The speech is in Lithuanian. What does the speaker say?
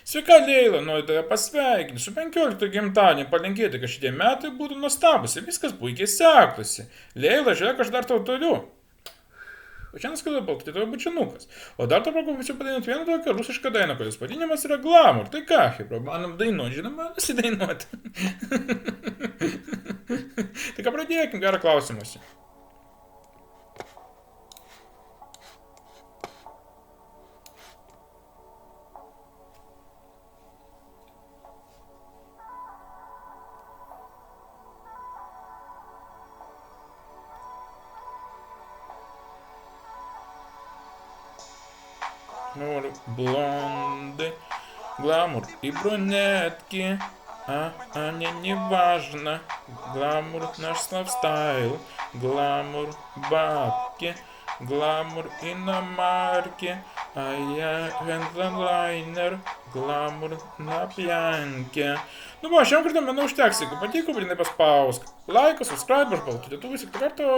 Sveika, Leila, noriu tave pasveikinti su 15 gimtadieniu, palinkėti, kad šitie metai būtų nuostabus ir viskas puikiai sektųsi. Leila, žiūrėk, aš dar tau turiu. O šiandien skaitai balkti tavo bučinukas. O dar tau pakomusiu padainuoti vieną tokią rusišką dainą, kurios pavadinimas yra Glamour. Tai ką, Hebra, manom dainuoti, žinoma, nusidainuoti. Tai ką pradėkim, gerą klausimąsi. Блонды, гламур и брюнетки, не важно. Гламур наш славстайл, гламур бабки, гламур иномарки, а я хендлайнер, glamur na pjanke. Nu, va, šiam kartą, manau, užteks. Jeigu patiko, būtinai paspausk laiką, subscribe, aš baltų lietuvis, ir karto.